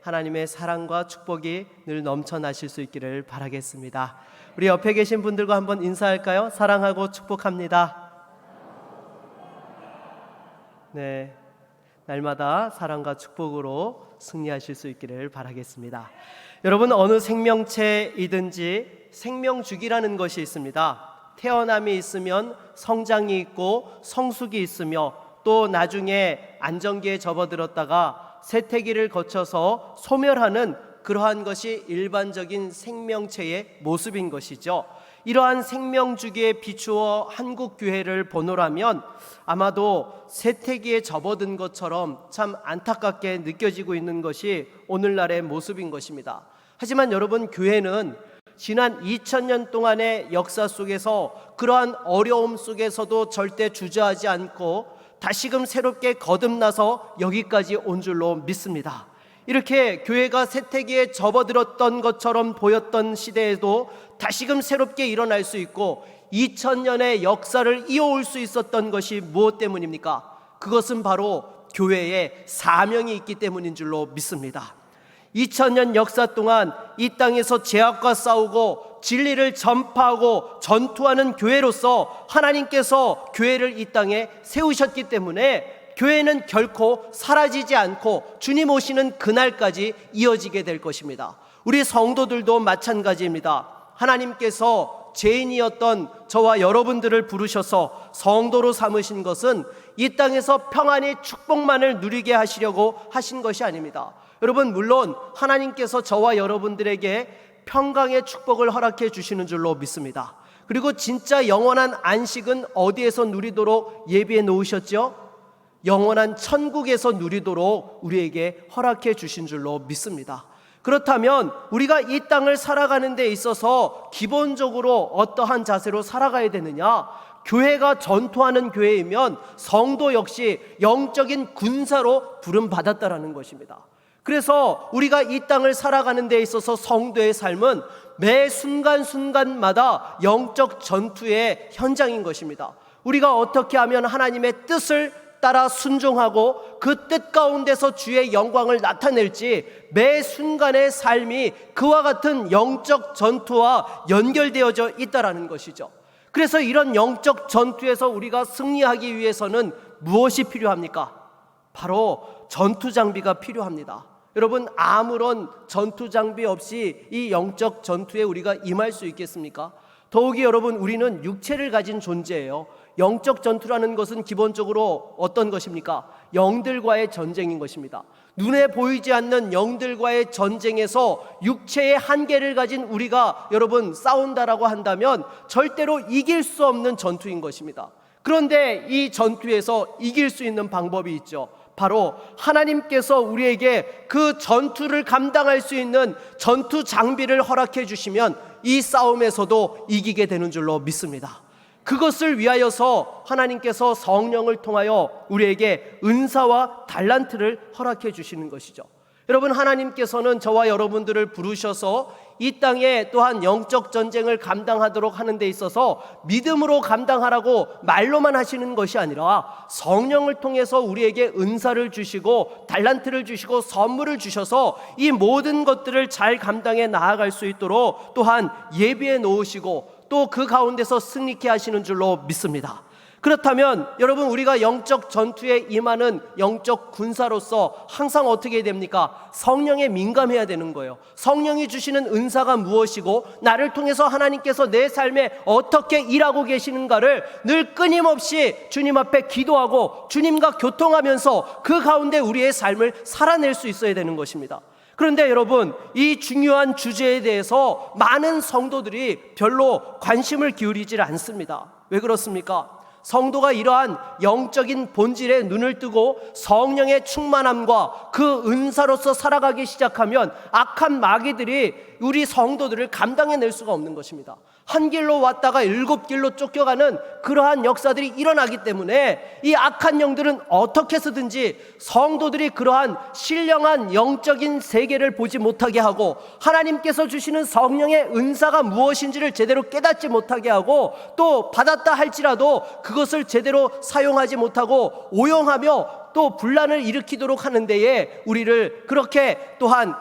하나님의 사랑과 축복이 늘 넘쳐나실 수 있기를 바라겠습니다. 우리 옆에 계신 분들과 한번 인사할까요? 사랑하고 축복합니다. 네, 날마다 사랑과 축복으로 승리하실 수 있기를 바라겠습니다. 여러분, 어느 생명체이든지 생명주기라는 것이 있습니다. 태어남이 있으면 성장이 있고 성숙이 있으며 또 나중에 안정기에 접어들었다가 쇠퇴기를 거쳐서 소멸하는 그러한 것이 일반적인 생명체의 모습인 것이죠. 이러한 생명주기에 비추어 한국교회를 보노라면 아마도 쇠퇴기에 접어든 것처럼 참 안타깝게 느껴지고 있는 것이 오늘날의 모습인 것입니다. 하지만 여러분, 교회는 지난 2000년 동안의 역사 속에서 그러한 어려움 속에서도 절대 주저하지 않고 다시금 새롭게 거듭나서 여기까지 온 줄로 믿습니다. 이렇게 교회가 쇠퇴기에 접어들었던 것처럼 보였던 시대에도 다시금 새롭게 일어날 수 있고 2000년의 역사를 이어올 수 있었던 것이 무엇 때문입니까? 그것은 바로 교회의 사명이 있기 때문인 줄로 믿습니다. 2000년 역사 동안 이 땅에서 죄악과 싸우고 진리를 전파하고 전투하는 교회로서 하나님께서 교회를 이 땅에 세우셨기 때문에 교회는 결코 사라지지 않고 주님 오시는 그날까지 이어지게 될 것입니다. 우리 성도들도 마찬가지입니다. 하나님께서 죄인이었던 저와 여러분들을 부르셔서 성도로 삼으신 것은 이 땅에서 평안히 축복만을 누리게 하시려고 하신 것이 아닙니다. 여러분, 물론 하나님께서 저와 여러분들에게 평강의 축복을 허락해 주시는 줄로 믿습니다. 그리고 진짜 영원한 안식은 어디에서 누리도록 예비해 놓으셨죠? 영원한 천국에서 누리도록 우리에게 허락해 주신 줄로 믿습니다. 그렇다면 우리가 이 땅을 살아가는 데 있어서 기본적으로 어떠한 자세로 살아가야 되느냐? 교회가 전투하는 교회이면 성도 역시 영적인 군사로 부름받았다라는 것입니다. 그래서 우리가 이 땅을 살아가는 데 있어서 성도의 삶은 매 순간순간마다 영적 전투의 현장인 것입니다. 우리가 어떻게 하면 하나님의 뜻을 따라 순종하고 그 뜻 가운데서 주의 영광을 나타낼지 매 순간의 삶이 그와 같은 영적 전투와 연결되어져 있다라는 것이죠. 그래서 이런 영적 전투에서 우리가 승리하기 위해서는 무엇이 필요합니까? 바로 전투 장비가 필요합니다. 여러분, 아무런 전투 장비 없이 이 영적 전투에 우리가 임할 수 있겠습니까? 더욱이 여러분, 우리는 육체를 가진 존재예요. 영적 전투라는 것은 기본적으로 어떤 것입니까? 영들과의 전쟁인 것입니다. 눈에 보이지 않는 영들과의 전쟁에서 육체의 한계를 가진 우리가 여러분 싸운다라고 한다면 절대로 이길 수 없는 전투인 것입니다. 그런데 이 전투에서 이길 수 있는 방법이 있죠. 바로 하나님께서 우리에게 그 전투를 감당할 수 있는 전투 장비를 허락해 주시면 이 싸움에서도 이기게 되는 줄로 믿습니다. 그것을 위하여서 하나님께서 성령을 통하여 우리에게 은사와 달란트를 허락해 주시는 것이죠. 여러분, 하나님께서는 저와 여러분들을 부르셔서 이 땅에 또한 영적 전쟁을 감당하도록 하는 데 있어서 믿음으로 감당하라고 말로만 하시는 것이 아니라 성령을 통해서 우리에게 은사를 주시고 달란트를 주시고 선물을 주셔서 이 모든 것들을 잘 감당해 나아갈 수 있도록 또한 예비해 놓으시고 또 그 가운데서 승리케 하시는 줄로 믿습니다. 그렇다면 여러분, 우리가 영적 전투에 임하는 영적 군사로서 항상 어떻게 됩니까? 성령에 민감해야 되는 거예요. 성령이 주시는 은사가 무엇이고 나를 통해서 하나님께서 내 삶에 어떻게 일하고 계시는가를 늘 끊임없이 주님 앞에 기도하고 주님과 교통하면서 그 가운데 우리의 삶을 살아낼 수 있어야 되는 것입니다. 그런데 여러분, 이 중요한 주제에 대해서 많은 성도들이 별로 관심을 기울이질 않습니다. 왜 그렇습니까? 성도가 이러한 영적인 본질에 눈을 뜨고 성령의 충만함과 그 은사로서 살아가기 시작하면 악한 마귀들이 우리 성도들을 감당해낼 수가 없는 것입니다. 한 길로 왔다가 7길로 쫓겨가는 그러한 역사들이 일어나기 때문에 이 악한 영들은 어떻게 해서든지 성도들이 그러한 신령한 영적인 세계를 보지 못하게 하고 하나님께서 주시는 성령의 은사가 무엇인지를 제대로 깨닫지 못하게 하고 또 받았다 할지라도 그것 그것을 제대로 사용하지 못하고 오용하며 또 분란을 일으키도록 하는 데에 우리를 그렇게 또한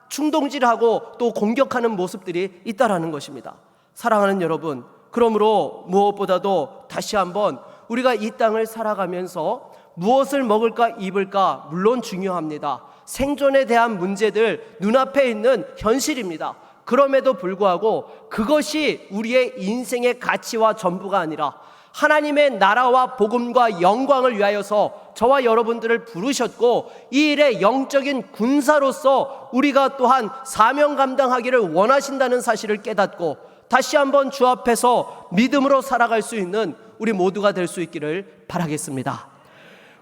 충동질하고 또 공격하는 모습들이 있다라는 것입니다. 사랑하는 여러분, 그러므로 무엇보다도 다시 한번 우리가 이 땅을 살아가면서 무엇을 먹을까 입을까 물론 중요합니다. 생존에 대한 문제들 눈앞에 있는 현실입니다. 그럼에도 불구하고 그것이 우리의 인생의 가치와 전부가 아니라 하나님의 나라와 복음과 영광을 위하여서 저와 여러분들을 부르셨고 이 일의 영적인 군사로서 우리가 또한 사명 감당하기를 원하신다는 사실을 깨닫고 다시 한번 주 앞에서 믿음으로 살아갈 수 있는 우리 모두가 될 수 있기를 바라겠습니다.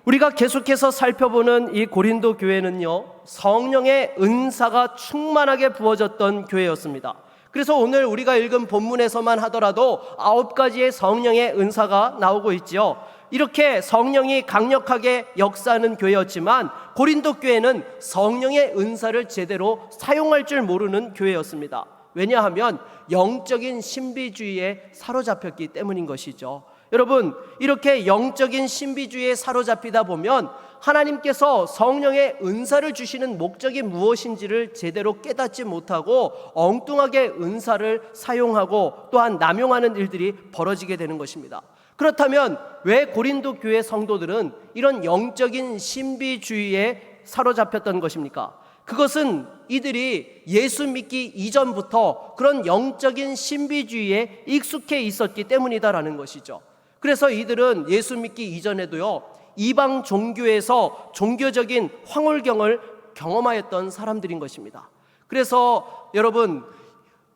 우리가 계속해서 살펴보는 이 고린도 교회는요, 성령의 은사가 충만하게 부어졌던 교회였습니다. 그래서 오늘 우리가 읽은 본문에서만 하더라도 9가지의 성령의 은사가 나오고 있죠. 이렇게 성령이 강력하게 역사하는 교회였지만 고린도 교회는 성령의 은사를 제대로 사용할 줄 모르는 교회였습니다. 왜냐하면 영적인 신비주의에 사로잡혔기 때문인 것이죠. 여러분, 이렇게 영적인 신비주의에 사로잡히다 보면 하나님께서 성령의 은사를 주시는 목적이 무엇인지를 제대로 깨닫지 못하고 엉뚱하게 은사를 사용하고 또한 남용하는 일들이 벌어지게 되는 것입니다. 그렇다면 왜 고린도 교회 성도들은 이런 영적인 신비주의에 사로잡혔던 것입니까? 그것은 이들이 예수 믿기 이전부터 그런 영적인 신비주의에 익숙해 있었기 때문이다라는 것이죠. 그래서 이들은 예수 믿기 이전에도요, 이방 종교에서 종교적인 황홀경을 경험하였던 사람들인 것입니다. 그래서 여러분,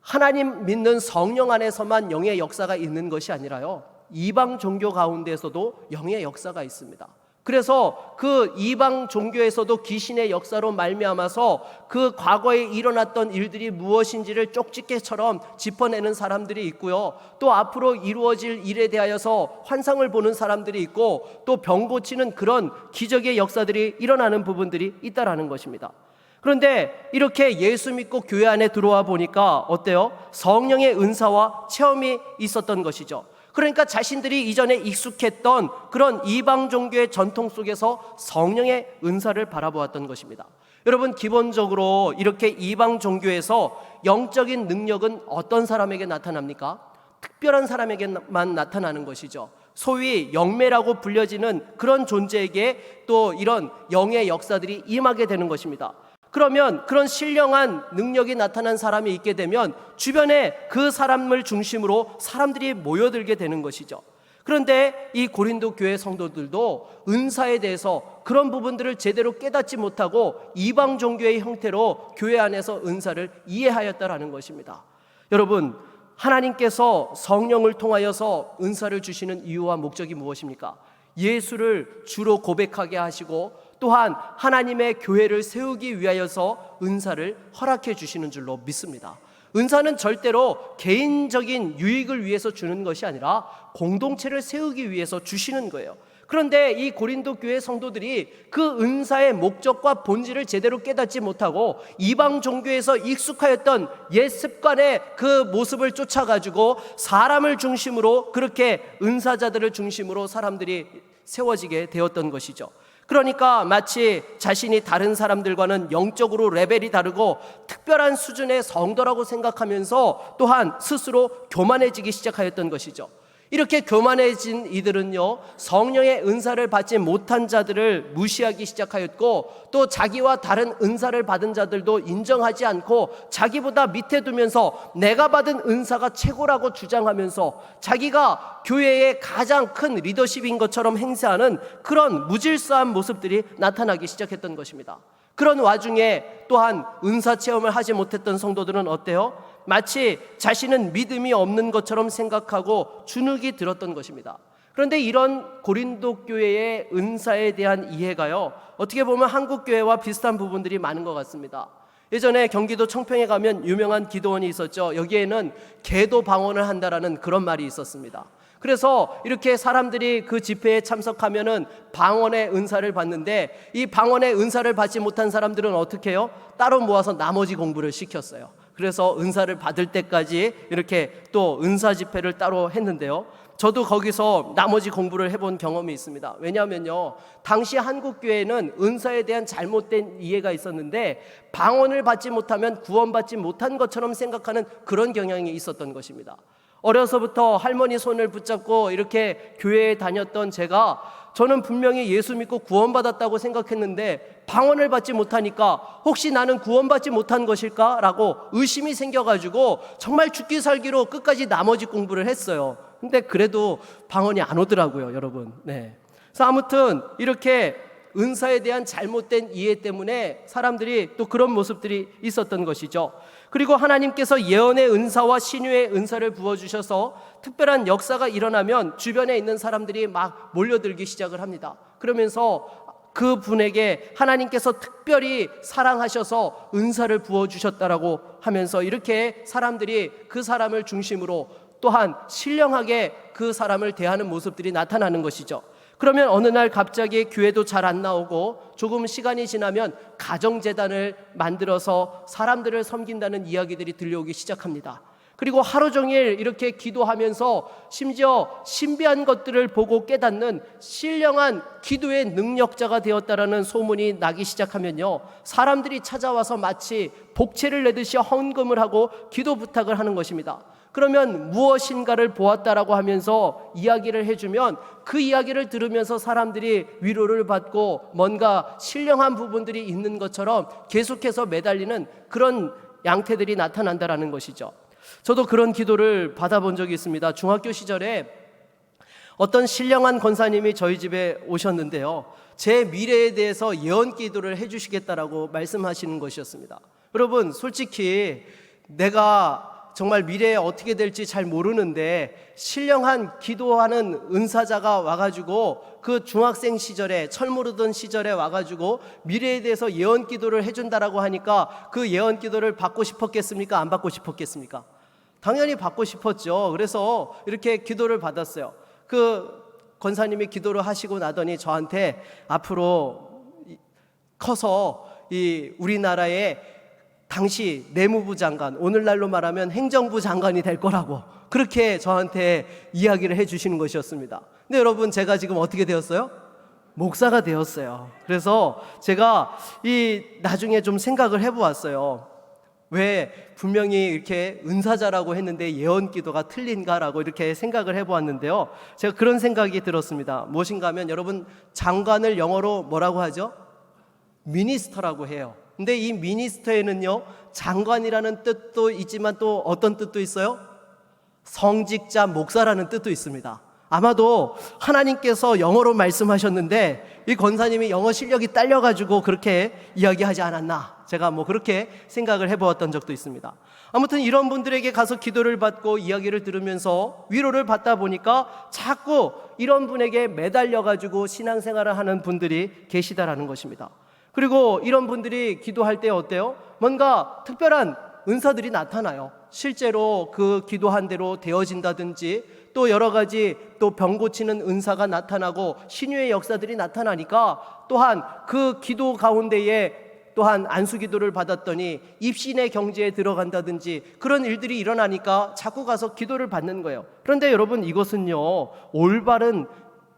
하나님 믿는 성령 안에서만 영의 역사가 있는 것이 아니라요, 이방 종교 가운데서도 영의 역사가 있습니다. 그래서 그 이방 종교에서도 귀신의 역사로 말미암아서 그 과거에 일어났던 일들이 무엇인지를 쪽집게처럼 짚어내는 사람들이 있고요, 또 앞으로 이루어질 일에 대하여서 환상을 보는 사람들이 있고 또 병 고치는 그런 기적의 역사들이 일어나는 부분들이 있다라는 것입니다. 그런데 이렇게 예수 믿고 교회 안에 들어와 보니까 어때요? 성령의 은사와 체험이 있었던 것이죠. 그러니까 자신들이 이전에 익숙했던 그런 이방 종교의 전통 속에서 성령의 은사를 바라보았던 것입니다. 여러분, 기본적으로 이렇게 이방 종교에서 영적인 능력은 어떤 사람에게 나타납니까? 특별한 사람에게만 나타나는 것이죠. 소위 영매라고 불려지는 그런 존재에게 또 이런 영의 역사들이 임하게 되는 것입니다. 그러면 그런 신령한 능력이 나타난 사람이 있게 되면 주변에 그 사람을 중심으로 사람들이 모여들게 되는 것이죠. 그런데 이 고린도 교회 성도들도 은사에 대해서 그런 부분들을 제대로 깨닫지 못하고 이방 종교의 형태로 교회 안에서 은사를 이해하였다라는 것입니다. 여러분, 하나님께서 성령을 통하여서 은사를 주시는 이유와 목적이 무엇입니까? 예수를 주로 고백하게 하시고 또한 하나님의 교회를 세우기 위하여서 은사를 허락해 주시는 줄로 믿습니다. 은사는 절대로 개인적인 유익을 위해서 주는 것이 아니라 공동체를 세우기 위해서 주시는 거예요. 그런데 이 고린도 교회 성도들이 그 은사의 목적과 본질을 제대로 깨닫지 못하고 이방 종교에서 익숙하였던 옛 습관의 그 모습을 쫓아가지고 사람을 중심으로 그렇게 은사자들을 중심으로 사람들이 세워지게 되었던 것이죠. 그러니까 마치 자신이 다른 사람들과는 영적으로 레벨이 다르고 특별한 수준의 성도라고 생각하면서 또한 스스로 교만해지기 시작하였던 것이죠. 이렇게 교만해진 이들은요, 성령의 은사를 받지 못한 자들을 무시하기 시작하였고 또 자기와 다른 은사를 받은 자들도 인정하지 않고 자기보다 밑에 두면서 내가 받은 은사가 최고라고 주장하면서 자기가 교회의 가장 큰 리더십인 것처럼 행세하는 그런 무질서한 모습들이 나타나기 시작했던 것입니다. 그런 와중에 또한 은사 체험을 하지 못했던 성도들은 어때요? 마치 자신은 믿음이 없는 것처럼 생각하고 주눅이 들었던 것입니다. 그런데 이런 고린도 교회의 은사에 대한 이해가요, 어떻게 보면 한국 교회와 비슷한 부분들이 많은 것 같습니다. 예전에 경기도 청평에 가면 유명한 기도원이 있었죠. 여기에는 계도 방언을 한다라는 그런 말이 있었습니다. 그래서 이렇게 사람들이 그 집회에 참석하면은 방언의 은사를 받는데 이 방언의 은사를 받지 못한 사람들은 어떻게 해요? 따로 모아서 나머지 공부를 시켰어요. 그래서 은사를 받을 때까지 이렇게 또 은사 집회를 따로 했는데요, 저도 거기서 나머지 공부를 해본 경험이 있습니다. 왜냐하면요, 당시 한국교회는 은사에 대한 잘못된 이해가 있었는데 방언을 받지 못하면 구원받지 못한 것처럼 생각하는 그런 경향이 있었던 것입니다. 어려서부터 할머니 손을 붙잡고 이렇게 교회에 다녔던 저는 분명히 예수 믿고 구원받았다고 생각했는데 방언을 받지 못하니까 혹시 나는 구원받지 못한 것일까? 라고 의심이 생겨가지고 정말 죽기 살기로 끝까지 나머지 공부를 했어요. 근데 그래도 방언이 안 오더라고요, 여러분. 네. 그래서 아무튼 이렇게 은사에 대한 잘못된 이해 때문에 사람들이 또 그런 모습들이 있었던 것이죠. 그리고 하나님께서 예언의 은사와 신유의 은사를 부어주셔서 특별한 역사가 일어나면 주변에 있는 사람들이 막 몰려들기 시작을 합니다. 그러면서 그 분에게 하나님께서 특별히 사랑하셔서 은사를 부어주셨다라고 하면서 이렇게 사람들이 그 사람을 중심으로 또한 신령하게 그 사람을 대하는 모습들이 나타나는 것이죠. 그러면 어느 날 갑자기 교회도 잘 안 나오고 조금 시간이 지나면 가정재단을 만들어서 사람들을 섬긴다는 이야기들이 들려오기 시작합니다. 그리고 하루 종일 이렇게 기도하면서 심지어 신비한 것들을 보고 깨닫는 신령한 기도의 능력자가 되었다라는 소문이 나기 시작하면요, 사람들이 찾아와서 마치 복채를 내듯이 헌금을 하고 기도 부탁을 하는 것입니다. 그러면 무엇인가를 보았다라고 하면서 이야기를 해주면 그 이야기를 들으면서 사람들이 위로를 받고 뭔가 신령한 부분들이 있는 것처럼 계속해서 매달리는 그런 양태들이 나타난다라는 것이죠. 저도 그런 기도를 받아본 적이 있습니다. 중학교 시절에 어떤 신령한 권사님이 저희 집에 오셨는데요, 제 미래에 대해서 예언 기도를 해주시겠다라고 말씀하시는 것이었습니다. 여러분, 솔직히 내가 정말 미래에 어떻게 될지 잘 모르는데 신령한 기도하는 은사자가 와가지고 그 중학생 시절에 철모르던 시절에 와가지고 미래에 대해서 예언 기도를 해준다라고 하니까 그 예언 기도를 받고 싶었겠습니까? 안 받고 싶었겠습니까? 당연히 받고 싶었죠. 그래서 이렇게 기도를 받았어요. 그 권사님이 기도를 하시고 나더니 저한테 앞으로 커서 이 우리나라의 당시 내무부 장관, 오늘날로 말하면 행정부 장관이 될 거라고 그렇게 저한테 이야기를 해주시는 것이었습니다. 근데 여러분, 제가 지금 어떻게 되었어요? 목사가 되었어요. 그래서 제가 나중에 좀 생각을 해보았어요. 왜 분명히 이렇게 은사자라고 했는데 예언 기도가 틀린가라고 이렇게 생각을 해보았는데요, 제가 그런 생각이 들었습니다. 무엇인가 하면, 여러분, 장관을 영어로 뭐라고 하죠? 미니스터라고 해요. 근데 이 미니스터에는요, 장관이라는 뜻도 있지만 또 어떤 뜻도 있어요? 성직자, 목사라는 뜻도 있습니다. 아마도 하나님께서 영어로 말씀하셨는데 이 권사님이 영어 실력이 딸려가지고 그렇게 이야기하지 않았나, 제가 그렇게 생각을 해보았던 적도 있습니다. 아무튼 이런 분들에게 가서 기도를 받고 이야기를 들으면서 위로를 받다 보니까 자꾸 이런 분에게 매달려가지고 신앙생활을 하는 분들이 계시다라는 것입니다. 그리고 이런 분들이 기도할 때 어때요? 뭔가 특별한 은사들이 나타나요. 실제로 그 기도한 대로 되어진다든지 또 여러 가지 또 병 고치는 은사가 나타나고 신유의 역사들이 나타나니까 또한 그 기도 가운데에 또한 안수기도를 받았더니 입신의 경지에 들어간다든지 그런 일들이 일어나니까 자꾸 가서 기도를 받는 거예요. 그런데 여러분, 이것은요, 올바른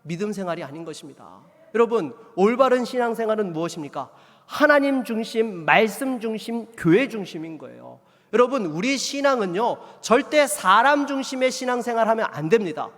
믿음 생활이 아닌 것입니다. 여러분, 올바른 신앙생활은 무엇입니까? 하나님 중심, 말씀 중심, 교회 중심인 거예요. 여러분, 우리 신앙은요, 절대 사람 중심의 신앙생활 하면 안 됩니다.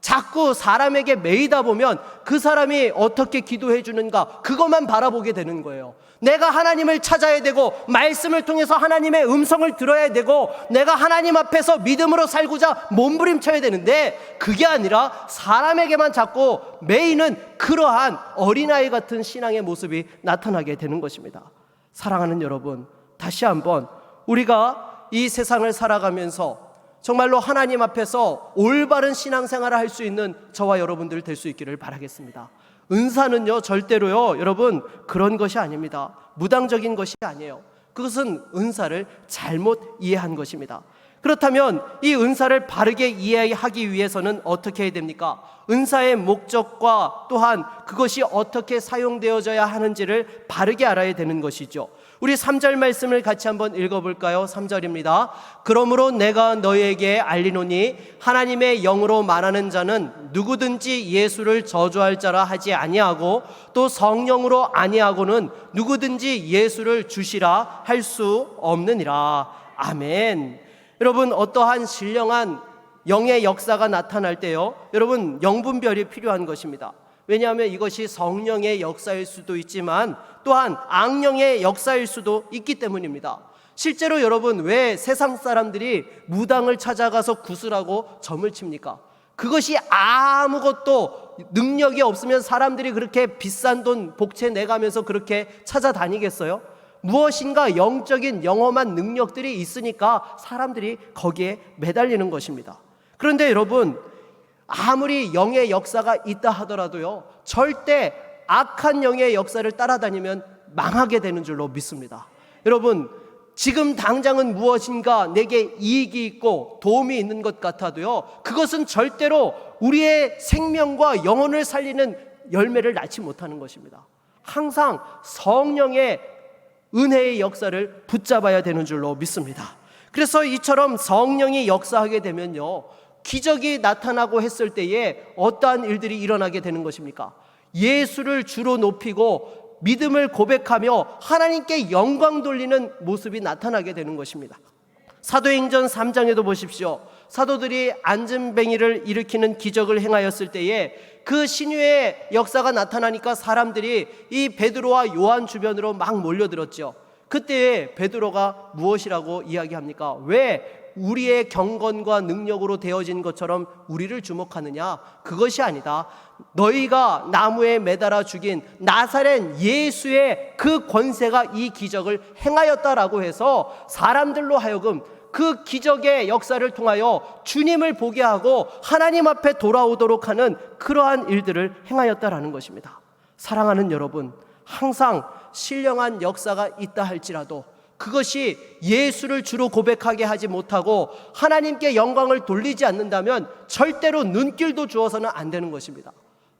자꾸 사람에게 매이다 보면 그 사람이 어떻게 기도해 주는가 그것만 바라보게 되는 거예요. 내가 하나님을 찾아야 되고 말씀을 통해서 하나님의 음성을 들어야 되고 내가 하나님 앞에서 믿음으로 살고자 몸부림쳐야 되는데 그게 아니라 사람에게만 자꾸 매이는 그러한 어린아이 같은 신앙의 모습이 나타나게 되는 것입니다. 사랑하는 여러분, 다시 한번 우리가 이 세상을 살아가면서 정말로 하나님 앞에서 올바른 신앙생활을 할 수 있는 저와 여러분들 될 수 있기를 바라겠습니다. 은사는요, 절대로요, 여러분, 그런 것이 아닙니다. 무당적인 것이 아니에요. 그것은 은사를 잘못 이해한 것입니다. 그렇다면 이 은사를 바르게 이해하기 위해서는 어떻게 해야 됩니까? 은사의 목적과 또한 그것이 어떻게 사용되어져야 하는지를 바르게 알아야 되는 것이죠. 우리 3절 말씀을 같이 한번 읽어볼까요? 3절입니다. 그러므로 내가 너희에게 알리노니 하나님의 영으로 말하는 자는 누구든지 예수를 저주할 자라 하지 아니하고 또 성령으로 아니하고는 누구든지 예수를 주시라 할 수 없느니라. 아멘. 여러분, 어떠한 신령한 영의 역사가 나타날 때요, 여러분, 영분별이 필요한 것입니다. 왜냐하면 이것이 성령의 역사일 수도 있지만 또한 악령의 역사일 수도 있기 때문입니다. 실제로 여러분, 왜 세상 사람들이 무당을 찾아가서 구슬하고 점을 칩니까? 그것이 아무것도 능력이 없으면 사람들이 그렇게 비싼 돈 복채 내가면서 그렇게 찾아다니겠어요? 무엇인가 영적인 영험한 능력들이 있으니까 사람들이 거기에 매달리는 것입니다. 그런데 여러분, 아무리 영의 역사가 있다 하더라도요, 절대 악한 영의 역사를 따라다니면 망하게 되는 줄로 믿습니다. 여러분, 지금 당장은 무엇인가 내게 이익이 있고 도움이 있는 것 같아도요, 그것은 절대로 우리의 생명과 영혼을 살리는 열매를 낳지 못하는 것입니다. 항상 성령의 은혜의 역사를 붙잡아야 되는 줄로 믿습니다. 그래서 이처럼 성령이 역사하게 되면요, 기적이 나타나고 했을 때에 어떠한 일들이 일어나게 되는 것입니까? 예수를 주로 높이고 믿음을 고백하며 하나님께 영광 돌리는 모습이 나타나게 되는 것입니다. 사도행전 3장에도 보십시오. 사도들이 안진뱅이를 일으키는 기적을 행하였을 때에 그 신유의 역사가 나타나니까 사람들이 이 베드로와 요한 주변으로 막 몰려들었죠. 그때 베드로가 무엇이라고 이야기합니까? 왜 우리의 경건과 능력으로 되어진 것처럼 우리를 주목하느냐? 그것이 아니다. 너희가 나무에 매달아 죽인 나사렛 예수의 그 권세가 이 기적을 행하였다라고 해서 사람들로 하여금 그 기적의 역사를 통하여 주님을 보게 하고 하나님 앞에 돌아오도록 하는 그러한 일들을 행하였다라는 것입니다. 사랑하는 여러분, 항상 신령한 역사가 있다 할지라도 그것이 예수를 주로 고백하게 하지 못하고 하나님께 영광을 돌리지 않는다면 절대로 눈길도 주어서는 안 되는 것입니다.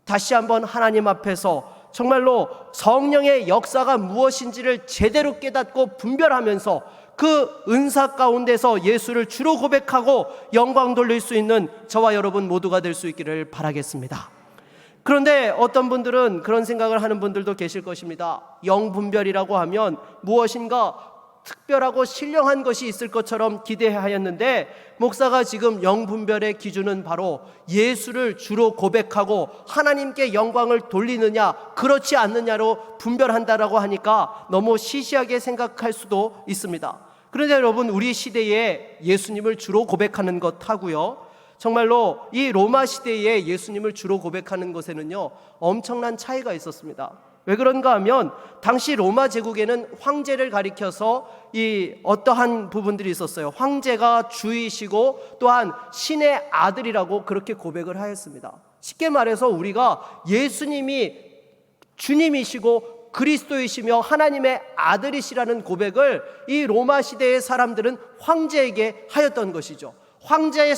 다시 한번 하나님 앞에서 정말로 성령의 역사가 무엇인지를 제대로 깨닫고 분별하면서 그 은사 가운데서 예수를 주로 고백하고 영광 돌릴 수 있는 저와 여러분 모두가 될 수 있기를 바라겠습니다. 그런데 어떤 분들은 그런 생각을 하는 분들도 계실 것입니다. 영분별이라고 하면 무엇인가 특별하고 신령한 것이 있을 것처럼 기대하였는데, 목사가 지금 영분별의 기준은 바로 예수를 주로 고백하고 하나님께 영광을 돌리느냐 그렇지 않느냐로 분별한다라고 하니까 너무 시시하게 생각할 수도 있습니다. 그런데 여러분, 우리 시대에 예수님을 주로 고백하는 것하고요, 정말로 이 로마 시대에 예수님을 주로 고백하는 것에는요 엄청난 차이가 있었습니다. 왜 그런가 하면 당시 로마 제국에는 황제를 가리켜서 이 어떠한 부분들이 있었어요. 황제가 주이시고 또한 신의 아들이라고 그렇게 고백을 하였습니다. 쉽게 말해서 우리가 예수님이 주님이시고 그리스도이시며 하나님의 아들이시라는 고백을 이 로마 시대의 사람들은 황제에게 하였던 것이죠. 황제의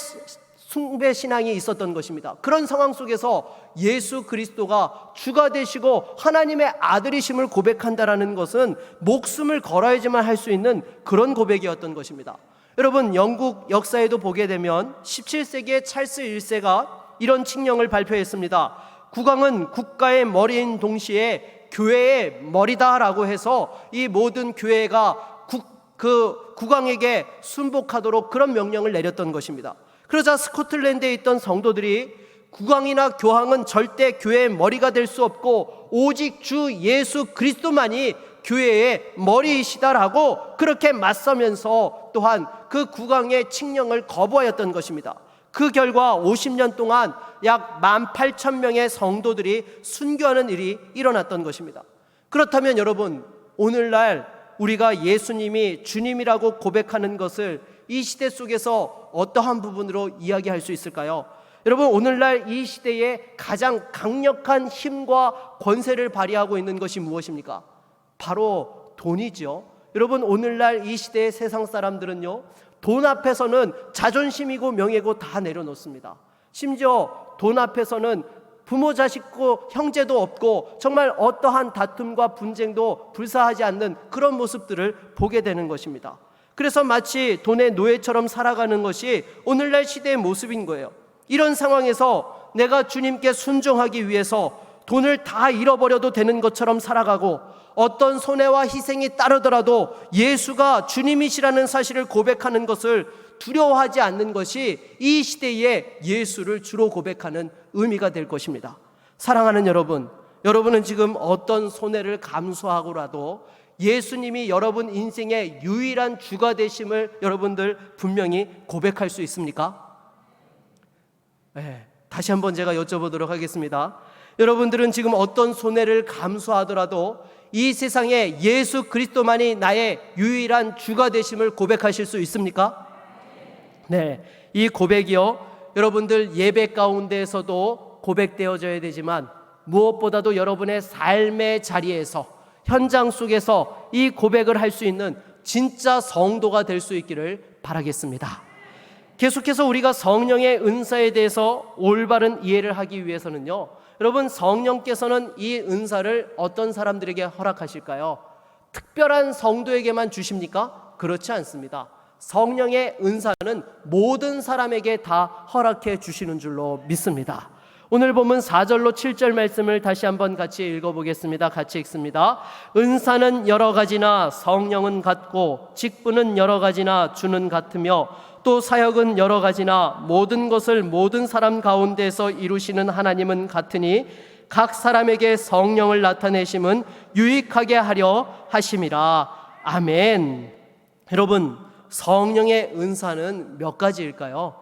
숭배 신앙이 있었던 것입니다. 그런 상황 속에서 예수 그리스도가 주가 되시고 하나님의 아들이심을 고백한다라는 것은 목숨을 걸어야지만 할 수 있는 그런 고백이었던 것입니다. 여러분, 영국 역사에도 보게 되면 17세기의 찰스 1세가 이런 칙령을 발표했습니다. 국왕은 국가의 머리인 동시에 교회의 머리다라고 해서 이 모든 교회가 그 국왕에게 순복하도록 그런 명령을 내렸던 것입니다. 그러자 스코틀랜드에 있던 성도들이 국왕이나 교황은 절대 교회의 머리가 될 수 없고 오직 주 예수 그리스도만이 교회의 머리이시다라고 그렇게 맞서면서 또한 그 국왕의 칙령을 거부하였던 것입니다. 그 결과 50년 동안 약 18,000명의 성도들이 순교하는 일이 일어났던 것입니다. 그렇다면 여러분, 오늘날 우리가 예수님이 주님이라고 고백하는 것을 이 시대 속에서 어떠한 부분으로 이야기할 수 있을까요? 여러분, 오늘날 이 시대에 가장 강력한 힘과 권세를 발휘하고 있는 것이 무엇입니까? 바로 돈이죠. 여러분, 오늘날 이 시대의 세상 사람들은요, 돈 앞에서는 자존심이고 명예고 다 내려놓습니다. 심지어 돈 앞에서는 부모 자식고 형제도 없고 정말 어떠한 다툼과 분쟁도 불사하지 않는 그런 모습들을 보게 되는 것입니다. 그래서 마치 돈의 노예처럼 살아가는 것이 오늘날 시대의 모습인 거예요. 이런 상황에서 내가 주님께 순종하기 위해서 돈을 다 잃어버려도 되는 것처럼 살아가고 어떤 손해와 희생이 따르더라도 예수가 주님이시라는 사실을 고백하는 것을 두려워하지 않는 것이 이 시대에 예수를 주로 고백하는 의미가 될 것입니다. 사랑하는 여러분, 여러분은 지금 어떤 손해를 감수하고라도 예수님이 여러분 인생의 유일한 주가 되심을 여러분들 분명히 고백할 수 있습니까? 네, 다시 한번 제가 여쭤보도록 하겠습니다. 여러분들은 지금 어떤 손해를 감수하더라도 이 세상에 예수 그리스도만이 나의 유일한 주가 되심을 고백하실 수 있습니까? 네, 이 고백이요, 여러분들 예배 가운데에서도 고백되어져야 되지만 무엇보다도 여러분의 삶의 자리에서, 현장 속에서 이 고백을 할 수 있는 진짜 성도가 될 수 있기를 바라겠습니다. 계속해서 우리가 성령의 은사에 대해서 올바른 이해를 하기 위해서는요, 여러분, 성령께서는 이 은사를 어떤 사람들에게 허락하실까요? 특별한 성도에게만 주십니까? 그렇지 않습니다. 성령의 은사는 모든 사람에게 다 허락해 주시는 줄로 믿습니다. 오늘 본문 4절로 7절 말씀을 다시 한번 같이 읽어보겠습니다. 같이 읽습니다. 은사는 여러 가지나 성령은 같고 직분은 여러 가지나 주는 같으며 또 사역은 여러 가지나 모든 것을 모든 사람 가운데서 이루시는 하나님은 같으니 각 사람에게 성령을 나타내심은 유익하게 하려 하심이라. 아멘. 여러분, 성령의 은사는 몇 가지일까요?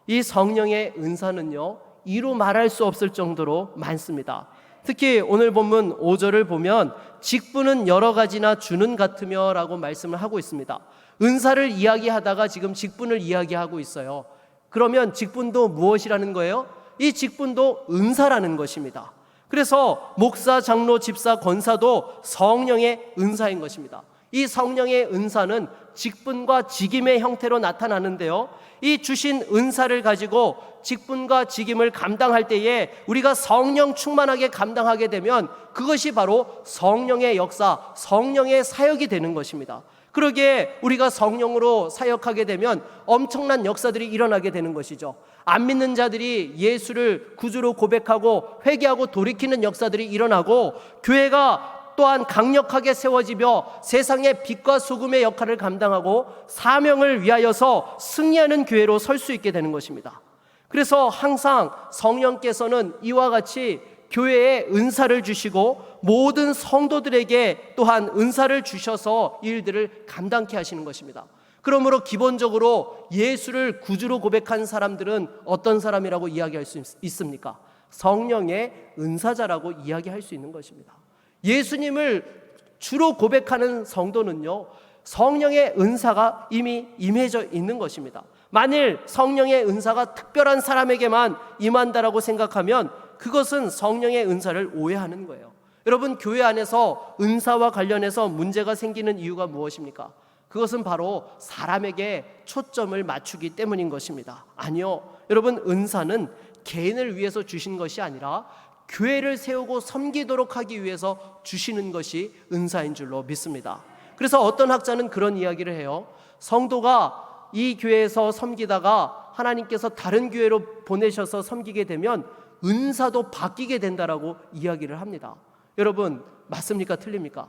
이 성령의 은사는요, 이루 말할 수 없을 정도로 많습니다. 특히 오늘 본문 5절을 보면 직분은 여러 가지나 주는 같으며 라고 말씀을 하고 있습니다. 은사를 이야기하다가 지금 직분을 이야기하고 있어요. 그러면 직분도 무엇이라는 거예요? 이 직분도 은사라는 것입니다. 그래서 목사, 장로, 집사, 권사도 성령의 은사인 것입니다. 이 성령의 은사는 직분과 직임의 형태로 나타나는데요, 이 주신 은사를 가지고 직분과 직임을 감당할 때에 우리가 성령 충만하게 감당하게 되면 그것이 바로 성령의 역사, 성령의 사역이 되는 것입니다. 그러기에 우리가 성령으로 사역하게 되면 엄청난 역사들이 일어나게 되는 것이죠. 안 믿는 자들이 예수를 구주로 고백하고 회개하고 돌이키는 역사들이 일어나고, 교회가 또한 강력하게 세워지며 세상의 빛과 소금의 역할을 감당하고 사명을 위하여서 승리하는 교회로 설 수 있게 되는 것입니다. 그래서 항상 성령께서는 이와 같이 교회에 은사를 주시고 모든 성도들에게 또한 은사를 주셔서 일들을 감당케 하시는 것입니다. 그러므로 기본적으로 예수를 구주로 고백한 사람들은 어떤 사람이라고 이야기할 수 있습니까? 성령의 은사자라고 이야기할 수 있는 것입니다. 예수님을 주로 고백하는 성도는요, 성령의 은사가 이미 임해져 있는 것입니다. 만일 성령의 은사가 특별한 사람에게만 임한다라고 생각하면 그것은 성령의 은사를 오해하는 거예요. 여러분, 교회 안에서 은사와 관련해서 문제가 생기는 이유가 무엇입니까? 그것은 바로 사람에게 초점을 맞추기 때문인 것입니다. 아니요, 여러분, 은사는 개인을 위해서 주신 것이 아니라 교회를 세우고 섬기도록 하기 위해서 주시는 것이 은사인 줄로 믿습니다. 그래서 어떤 학자는 그런 이야기를 해요. 성도가 이 교회에서 섬기다가 하나님께서 다른 교회로 보내셔서 섬기게 되면 은사도 바뀌게 된다라고 이야기를 합니다. 여러분, 맞습니까? 틀립니까?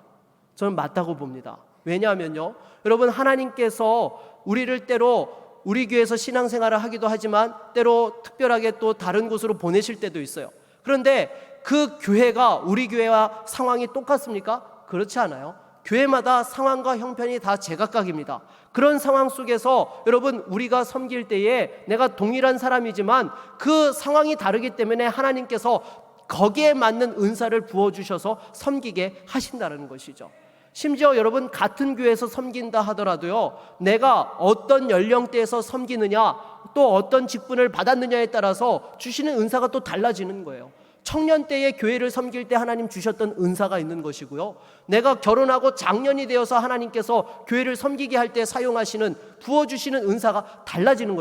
저는 맞다고 봅니다. 왜냐하면요, 여러분, 하나님께서 우리를 때로 우리 교회에서 신앙생활을 하기도 하지만 때로 특별하게 또 다른 곳으로 보내실 때도 있어요. 그런데 그 교회가 우리 교회와 상황이 똑같습니까? 그렇지 않아요. 교회마다 상황과 형편이 다 제각각입니다. 그런 상황 속에서 여러분, 우리가 섬길 때에 내가 동일한 사람이지만 그 상황이 다르기 때문에 하나님께서 거기에 맞는 은사를 부어주셔서 섬기게 하신다는 것이죠. 심지어 여러분, 같은 교회에서 섬긴다 하더라도요, 내가 어떤 연령대에서 섬기느냐, 또 어떤 직분을 받았느냐에 따라서 주시는 은사가 또 달라지는 거예요. 청년 때에 교회를 섬길 때 하나님 주셨던 은사가 있는 것이고요, 내가 결혼하고 장년이 되어서 하나님께서 교회를 섬기게 할 때 사용하시는, 부어주시는 은사가 달라지는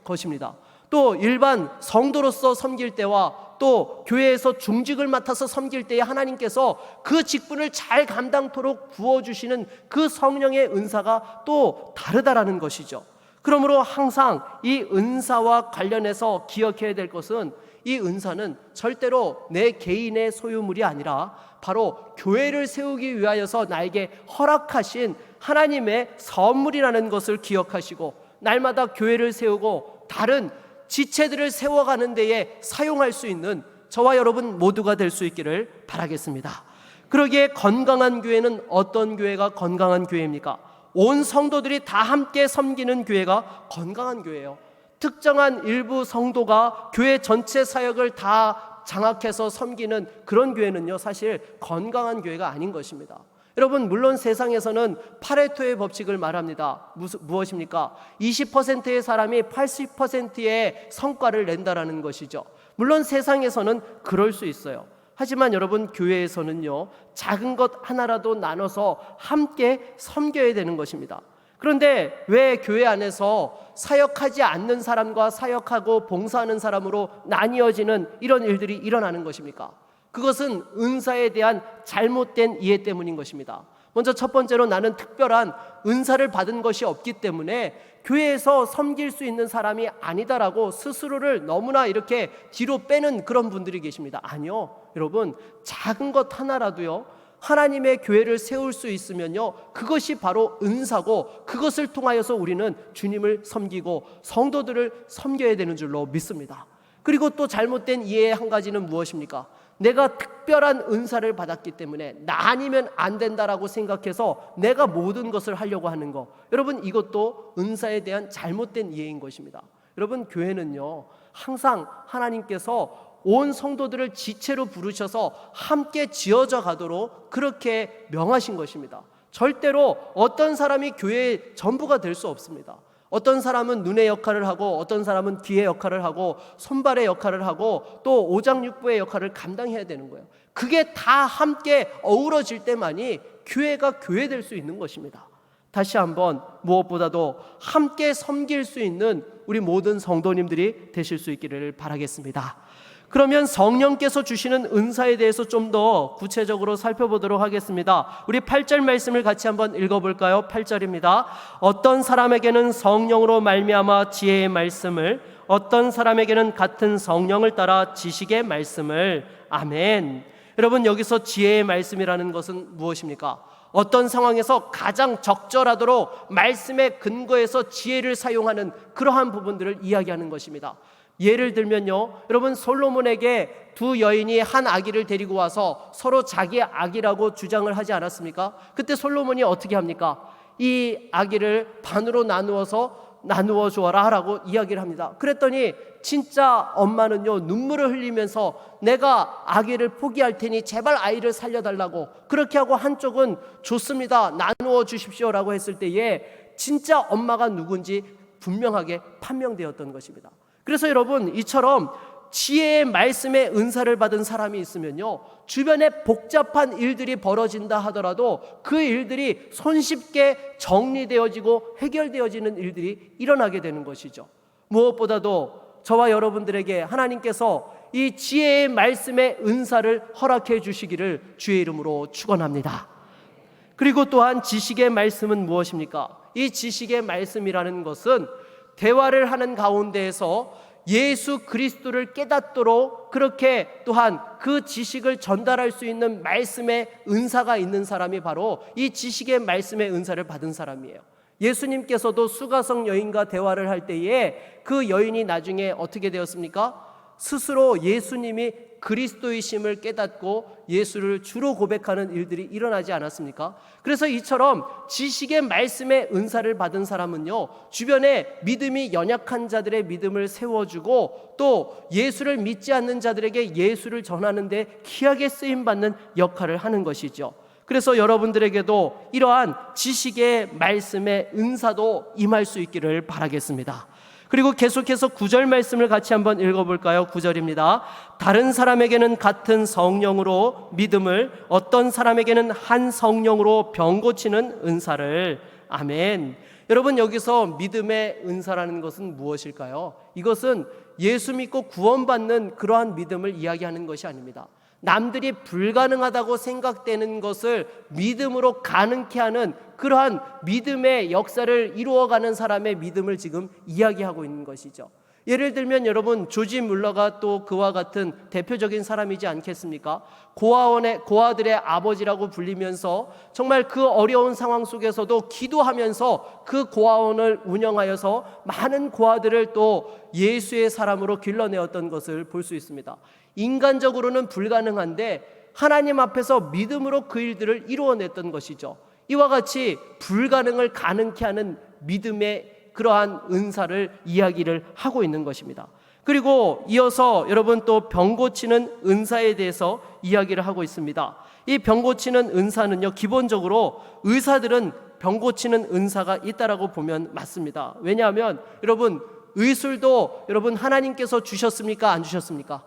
것입니다. 또 일반 성도로서 섬길 때와 또 교회에서 중직을 맡아서 섬길 때에 하나님께서 그 직분을 잘 감당토록 부어주시는 그 성령의 은사가 또 다르다라는 것이죠. 그러므로 항상 이 은사와 관련해서 기억해야 될 것은 이 은사는 절대로 내 개인의 소유물이 아니라 바로 교회를 세우기 위하여서 나에게 허락하신 하나님의 선물이라는 것을 기억하시고 날마다 교회를 세우고 다른 지체들을 세워가는 데에 사용할 수 있는 저와 여러분 모두가 될 수 있기를 바라겠습니다. 그러기에 건강한 교회는 어떤 교회가 건강한 교회입니까? 온 성도들이 다 함께 섬기는 교회가 건강한 교회예요. 특정한 일부 성도가 교회 전체 사역을 다 장악해서 섬기는 그런 교회는요, 사실 건강한 교회가 아닌 것입니다. 여러분, 물론 세상에서는 파레토의 법칙을 말합니다. 무엇입니까? 20%의 사람이 80%의 성과를 낸다라는 것이죠. 물론 세상에서는 그럴 수 있어요. 하지만 여러분, 교회에서는요, 작은 것 하나라도 나눠서 함께 섬겨야 되는 것입니다. 그런데 왜 교회 안에서 사역하지 않는 사람과 사역하고 봉사하는 사람으로 나뉘어지는 이런 일들이 일어나는 것입니까? 그것은 은사에 대한 잘못된 이해 때문인 것입니다. 먼저 첫 번째로 나는 특별한 은사를 받은 것이 없기 때문에 교회에서 섬길 수 있는 사람이 아니다라고 스스로를 너무나 이렇게 뒤로 빼는 그런 분들이 계십니다. 아니요, 여러분, 작은 것 하나라도요, 하나님의 교회를 세울 수 있으면요, 그것이 바로 은사고 그것을 통하여서 우리는 주님을 섬기고 성도들을 섬겨야 되는 줄로 믿습니다. 그리고 또 잘못된 이해의 한 가지는 무엇입니까? 내가 특별한 은사를 받았기 때문에 나 아니면 안 된다라고 생각해서 내가 모든 것을 하려고 하는 거, 여러분, 이것도 은사에 대한 잘못된 이해인 것입니다. 여러분, 교회는요, 항상 하나님께서 온 성도들을 지체로 부르셔서 함께 지어져 가도록 그렇게 명하신 것입니다. 절대로 어떤 사람이 교회의 전부가 될 수 없습니다. 어떤 사람은 눈의 역할을 하고 어떤 사람은 귀의 역할을 하고 손발의 역할을 하고 또 오장육부의 역할을 감당해야 되는 거예요. 그게 다 함께 어우러질 때만이 교회가 교회될 수 있는 것입니다. 다시 한번 무엇보다도 함께 섬길 수 있는 우리 모든 성도님들이 되실 수 있기를 바라겠습니다. 그러면 성령께서 주시는 은사에 대해서 좀 더 구체적으로 살펴보도록 하겠습니다. 우리 8절 말씀을 같이 한번 읽어볼까요? 8절입니다. 어떤 사람에게는 성령으로 말미암아 지혜의 말씀을, 어떤 사람에게는 같은 성령을 따라 지식의 말씀을. 아멘. 여러분, 여기서 지혜의 말씀이라는 것은 무엇입니까? 어떤 상황에서 가장 적절하도록 말씀의 근거에서 지혜를 사용하는 그러한 부분들을 이야기하는 것입니다. 예를 들면요, 여러분, 솔로몬에게 두 여인이 한 아기를 데리고 와서 서로 자기의 아기라고 주장을 하지 않았습니까? 그때 솔로몬이 어떻게 합니까? 이 아기를 반으로 나누어 주어라 하라고 이야기를 합니다. 그랬더니 진짜 엄마는요, 눈물을 흘리면서 내가 아기를 포기할 테니 제발 아이를 살려달라고, 그렇게 하고 한쪽은 좋습니다, 나누어 주십시오라고 했을 때에 진짜 엄마가 누군지 분명하게 판명되었던 것입니다. 그래서 여러분, 이처럼 지혜의 말씀의 은사를 받은 사람이 있으면요, 주변에 복잡한 일들이 벌어진다 하더라도 그 일들이 손쉽게 정리되어지고 해결되어지는 일들이 일어나게 되는 것이죠. 무엇보다도 저와 여러분들에게 하나님께서 이 지혜의 말씀의 은사를 허락해 주시기를 주의 이름으로 축원합니다. 그리고 또한 지식의 말씀은 무엇입니까? 이 지식의 말씀이라는 것은 대화를 하는 가운데에서 예수 그리스도를 깨닫도록 그렇게 또한 그 지식을 전달할 수 있는 말씀의 은사가 있는 사람이 바로 이 지식의 말씀의 은사를 받은 사람이에요. 예수님께서도 수가성 여인과 대화를 할 때에 그 여인이 나중에 어떻게 되었습니까? 스스로 예수님이 그리스도이심을 깨닫고 예수를 주로 고백하는 일들이 일어나지 않았습니까? 그래서 이처럼 지식의 말씀의 은사를 받은 사람은요, 주변에 믿음이 연약한 자들의 믿음을 세워주고 또 예수를 믿지 않는 자들에게 예수를 전하는 데 귀하게 쓰임받는 역할을 하는 것이죠. 그래서 여러분들에게도 이러한 지식의 말씀의 은사도 임할 수 있기를 바라겠습니다. 그리고 계속해서 9절 말씀을 같이 한번 읽어볼까요? 9절입니다. 다른 사람에게는 같은 성령으로 믿음을, 어떤 사람에게는 한 성령으로 병 고치는 은사를. 아멘. 여러분, 여기서 믿음의 은사라는 것은 무엇일까요? 이것은 예수 믿고 구원받는 그러한 믿음을 이야기하는 것이 아닙니다. 남들이 불가능하다고 생각되는 것을 믿음으로 가능케 하는 그러한 믿음의 역사를 이루어가는 사람의 믿음을 지금 이야기하고 있는 것이죠. 예를 들면 여러분, 조지 뮬러가 또 그와 같은 대표적인 사람이지 않겠습니까? 고아들의 아버지라고 불리면서 정말 그 어려운 상황 속에서도 기도하면서 그 고아원을 운영하여서 많은 고아들을 또 예수의 사람으로 길러내었던 것을 볼 수 있습니다. 인간적으로는 불가능한데 하나님 앞에서 믿음으로 그 일들을 이루어냈던 것이죠. 이와 같이 불가능을 가능케 하는 믿음의 그러한 은사를 이야기를 하고 있는 것입니다. 그리고 이어서 여러분 또 병 고치는 은사에 대해서 이야기를 하고 있습니다. 이 병 고치는 은사는요, 기본적으로 의사들은 병 고치는 은사가 있다라고 보면 맞습니다. 왜냐하면 여러분, 의술도 여러분 하나님께서 주셨습니까? 안 주셨습니까?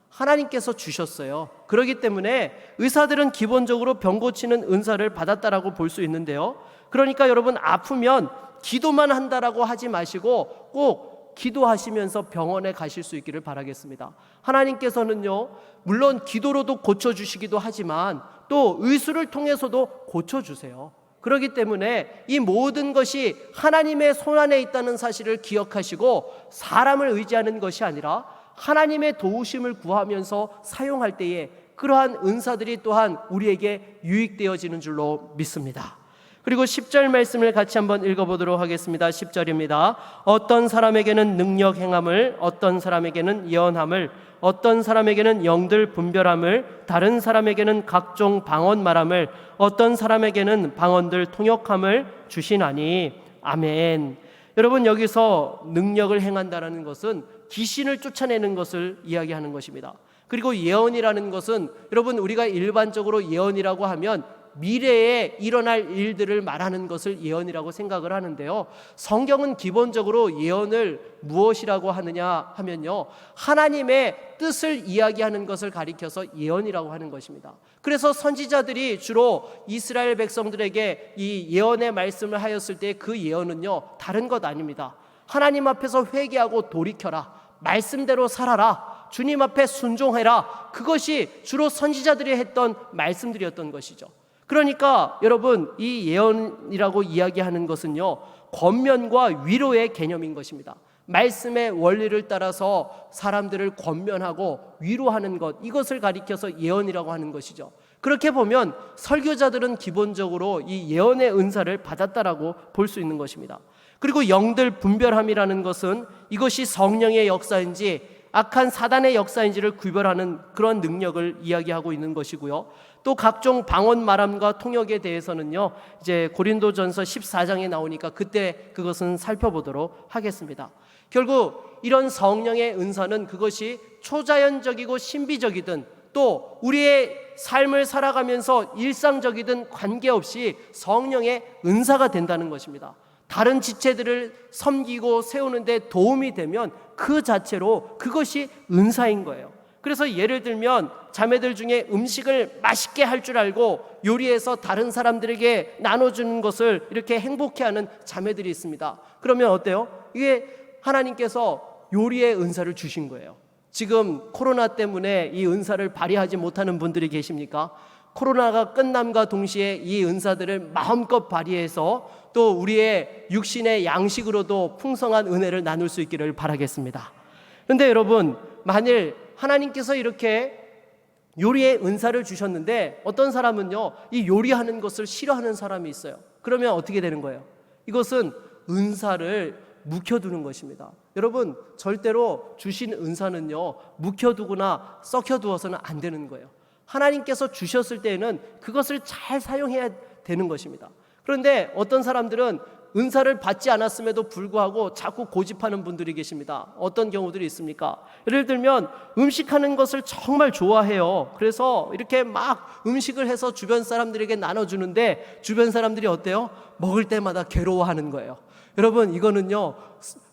하나님께서 주셨어요. 그렇기 때문에 의사들은 기본적으로 병 고치는 은사를 받았다라고 볼 수 있는데요. 그러니까 여러분, 아프면 기도만 한다라고 하지 마시고 꼭 기도하시면서 병원에 가실 수 있기를 바라겠습니다. 하나님께서는요, 물론 기도로도 고쳐주시기도 하지만 또 의술을 통해서도 고쳐주세요. 그렇기 때문에 이 모든 것이 하나님의 손안에 있다는 사실을 기억하시고 사람을 의지하는 것이 아니라 하나님의 도우심을 구하면서 사용할 때에 그러한 은사들이 또한 우리에게 유익되어지는 줄로 믿습니다. 그리고 10절 말씀을 같이 한번 읽어보도록 하겠습니다. 10절입니다. 어떤 사람에게는 능력 행함을, 어떤 사람에게는 예언함을, 어떤 사람에게는 영들 분별함을, 다른 사람에게는 각종 방언 말함을, 어떤 사람에게는 방언들 통역함을 주시나니. 아멘. 여러분, 여기서 능력을 행한다라는 것은 귀신을 쫓아내는 것을 이야기하는 것입니다. 그리고 예언이라는 것은 여러분, 우리가 일반적으로 예언이라고 하면 미래에 일어날 일들을 말하는 것을 예언이라고 생각을 하는데요, 성경은 기본적으로 예언을 무엇이라고 하느냐 하면요, 하나님의 뜻을 이야기하는 것을 가리켜서 예언이라고 하는 것입니다. 그래서 선지자들이 주로 이스라엘 백성들에게 이 예언의 말씀을 하였을 때 그 예언은요, 다른 것 아닙니다. 하나님 앞에서 회개하고 돌이켜라, 말씀대로 살아라, 주님 앞에 순종해라, 그것이 주로 선지자들이 했던 말씀들이었던 것이죠. 그러니까 여러분, 이 예언이라고 이야기하는 것은요, 권면과 위로의 개념인 것입니다. 말씀의 원리를 따라서 사람들을 권면하고 위로하는 것, 이것을 가리켜서 예언이라고 하는 것이죠. 그렇게 보면 설교자들은 기본적으로 이 예언의 은사를 받았다라고 볼 수 있는 것입니다. 그리고 영들 분별함이라는 것은 이것이 성령의 역사인지 악한 사단의 역사인지를 구별하는 그런 능력을 이야기하고 있는 것이고요. 또 각종 방언 말함과 통역에 대해서는요, 이제 고린도전서 14장에 나오니까 그때 그것은 살펴보도록 하겠습니다. 결국 이런 성령의 은사는 그것이 초자연적이고 신비적이든 또 우리의 삶을 살아가면서 일상적이든 관계없이 성령의 은사가 된다는 것입니다. 다른 지체들을 섬기고 세우는데 도움이 되면 그 자체로 그것이 은사인 거예요. 그래서 예를 들면 자매들 중에 음식을 맛있게 할 줄 알고 요리해서 다른 사람들에게 나눠주는 것을 이렇게 행복해하는 자매들이 있습니다. 그러면 어때요? 이게 하나님께서 요리의 은사를 주신 거예요. 지금 코로나 때문에 이 은사를 발휘하지 못하는 분들이 계십니까? 코로나가 끝남과 동시에 이 은사들을 마음껏 발휘해서 또 우리의 육신의 양식으로도 풍성한 은혜를 나눌 수 있기를 바라겠습니다. 그런데 여러분, 만일 하나님께서 이렇게 요리의 은사를 주셨는데 어떤 사람은요, 이 요리하는 것을 싫어하는 사람이 있어요. 그러면 어떻게 되는 거예요? 이것은 은사를 묵혀두는 것입니다. 여러분, 절대로 주신 은사는요, 묵혀두거나 썩혀두어서는 안 되는 거예요. 하나님께서 주셨을 때에는 그것을 잘 사용해야 되는 것입니다. 그런데 어떤 사람들은 은사를 받지 않았음에도 불구하고 자꾸 고집하는 분들이 계십니다. 어떤 경우들이 있습니까? 예를 들면 음식하는 것을 정말 좋아해요. 그래서 이렇게 막 음식을 해서 주변 사람들에게 나눠주는데 주변 사람들이 어때요? 먹을 때마다 괴로워하는 거예요. 여러분, 이거는요,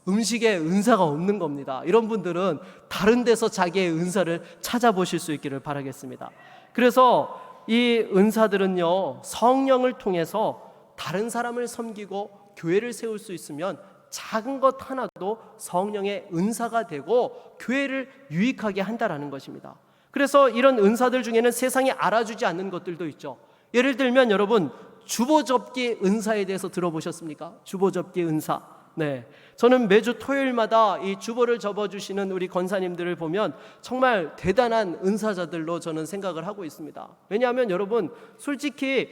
음식에 은사가 없는 겁니다. 이런 분들은 다른 데서 자기의 은사를 찾아보실 수 있기를 바라겠습니다. 그래서 이 은사들은요, 성령을 통해서 다른 사람을 섬기고 교회를 세울 수 있으면 작은 것 하나도 성령의 은사가 되고 교회를 유익하게 한다라는 것입니다. 그래서 이런 은사들 중에는 세상이 알아주지 않는 것들도 있죠. 예를 들면 여러분, 주보접기 은사에 대해서 들어보셨습니까? 주보접기 은사. 네, 저는 매주 토요일마다 이 주보를 접어주시는 우리 권사님들을 보면 정말 대단한 은사자들로 저는 생각을 하고 있습니다. 왜냐하면 여러분, 솔직히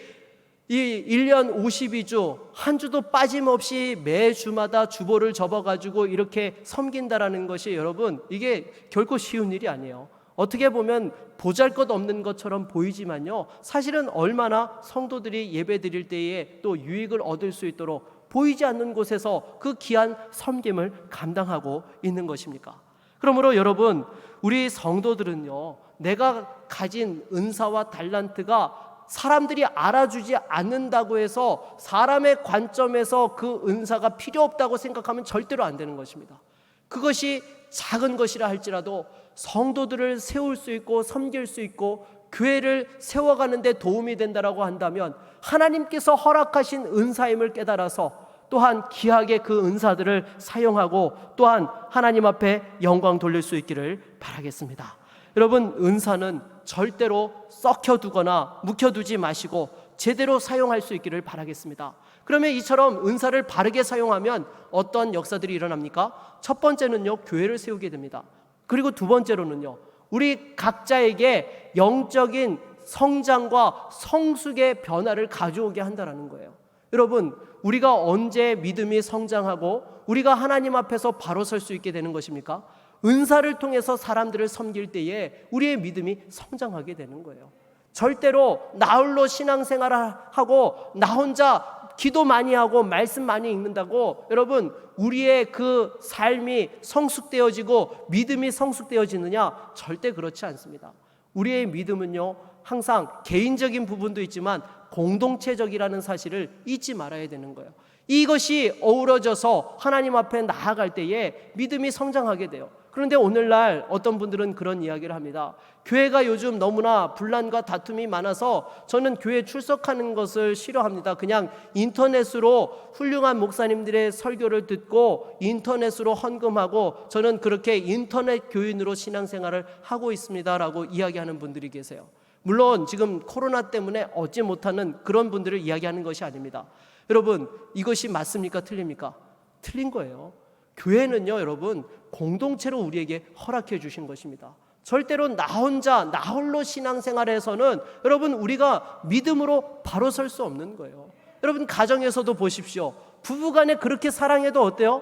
이 1년 52주 한 주도 빠짐없이 매주마다 주보를 접어가지고 이렇게 섬긴다라는 것이 여러분, 이게 결코 쉬운 일이 아니에요. 어떻게 보면 보잘것없는 것처럼 보이지만요, 사실은 얼마나 성도들이 예배 드릴 때에 또 유익을 얻을 수 있도록 보이지 않는 곳에서 그 귀한 섬김을 감당하고 있는 것입니까? 그러므로 여러분, 우리 성도들은요, 내가 가진 은사와 달란트가 사람들이 알아주지 않는다고 해서 사람의 관점에서 그 은사가 필요 없다고 생각하면 절대로 안 되는 것입니다. 그것이 작은 것이라 할지라도 성도들을 세울 수 있고 섬길 수 있고 교회를 세워가는 데 도움이 된다라고 한다면 하나님께서 허락하신 은사임을 깨달아서 또한 귀하게 그 은사들을 사용하고 또한 하나님 앞에 영광 돌릴 수 있기를 바라겠습니다. 여러분, 은사는 절대로 썩혀두거나 묵혀두지 마시고 제대로 사용할 수 있기를 바라겠습니다. 그러면 이처럼 은사를 바르게 사용하면 어떤 역사들이 일어납니까? 첫 번째는요, 교회를 세우게 됩니다. 그리고 두 번째로는요, 우리 각자에게 영적인 성장과 성숙의 변화를 가져오게 한다는 거예요. 여러분, 우리가 언제 믿음이 성장하고 우리가 하나님 앞에서 바로 설 수 있게 되는 것입니까? 은사를 통해서 사람들을 섬길 때에 우리의 믿음이 성장하게 되는 거예요. 절대로 나 홀로 신앙생활을 하고 나 혼자 기도 많이 하고 말씀 많이 읽는다고 여러분, 우리의 그 삶이 성숙되어지고 믿음이 성숙되어지느냐? 절대 그렇지 않습니다. 우리의 믿음은요, 항상 개인적인 부분도 있지만 공동체적이라는 사실을 잊지 말아야 되는 거예요. 이것이 어우러져서 하나님 앞에 나아갈 때에 믿음이 성장하게 돼요. 그런데 오늘날 어떤 분들은 그런 이야기를 합니다. 교회가 요즘 너무나 분란과 다툼이 많아서 저는 교회 출석하는 것을 싫어합니다. 그냥 인터넷으로 훌륭한 목사님들의 설교를 듣고 인터넷으로 헌금하고 저는 그렇게 인터넷 교인으로 신앙생활을 하고 있습니다라고 이야기하는 분들이 계세요. 물론 지금 코로나 때문에 얻지 못하는 그런 분들을 이야기하는 것이 아닙니다. 여러분, 이것이 맞습니까? 틀립니까? 틀린 거예요. 교회는요, 여러분, 공동체로 우리에게 허락해 주신 것입니다. 절대로 나 혼자 나 홀로 신앙생활에서는 여러분, 우리가 믿음으로 바로 설 수 없는 거예요. 여러분, 가정에서도 보십시오. 부부간에 그렇게 사랑해도 어때요?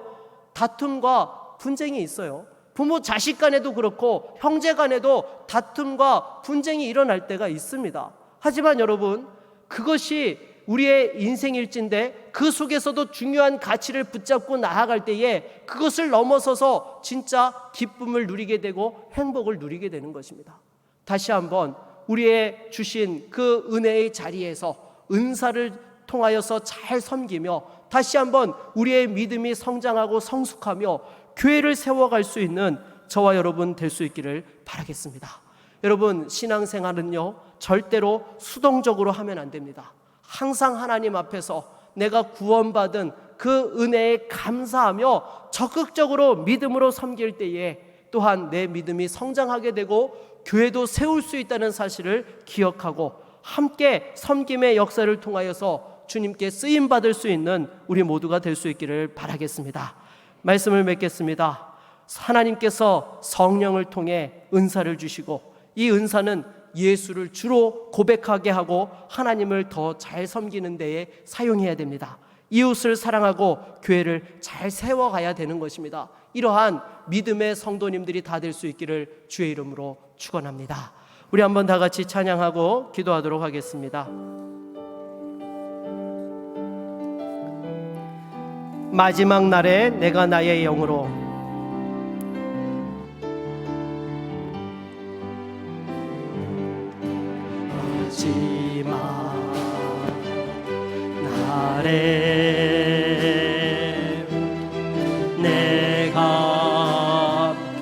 다툼과 분쟁이 있어요. 부모 자식 간에도 그렇고 형제 간에도 다툼과 분쟁이 일어날 때가 있습니다. 하지만 여러분, 그것이 우리의 인생일지인데 그 속에서도 중요한 가치를 붙잡고 나아갈 때에 그것을 넘어서서 진짜 기쁨을 누리게 되고 행복을 누리게 되는 것입니다. 다시 한번 우리의 주신 그 은혜의 자리에서 은사를 통하여서 잘 섬기며 다시 한번 우리의 믿음이 성장하고 성숙하며 교회를 세워갈 수 있는 저와 여러분 될 수 있기를 바라겠습니다. 여러분, 신앙생활은요, 절대로 수동적으로 하면 안 됩니다. 항상 하나님 앞에서 내가 구원받은 그 은혜에 감사하며 적극적으로 믿음으로 섬길 때에 또한 내 믿음이 성장하게 되고 교회도 세울 수 있다는 사실을 기억하고 함께 섬김의 역사를 통하여서 주님께 쓰임받을 수 있는 우리 모두가 될 수 있기를 바라겠습니다. 말씀을 맺겠습니다. 하나님께서 성령을 통해 은사를 주시고 이 은사는 예수를 주로 고백하게 하고 하나님을 더 잘 섬기는 데에 사용해야 됩니다. 이웃을 사랑하고 교회를 잘 세워가야 되는 것입니다. 이러한 믿음의 성도님들이 다 될 수 있기를 주의 이름으로 축원합니다. 우리 한번 다 같이 찬양하고 기도하도록 하겠습니다. 마지막 날에 내가 나의 영으로 마지막 날에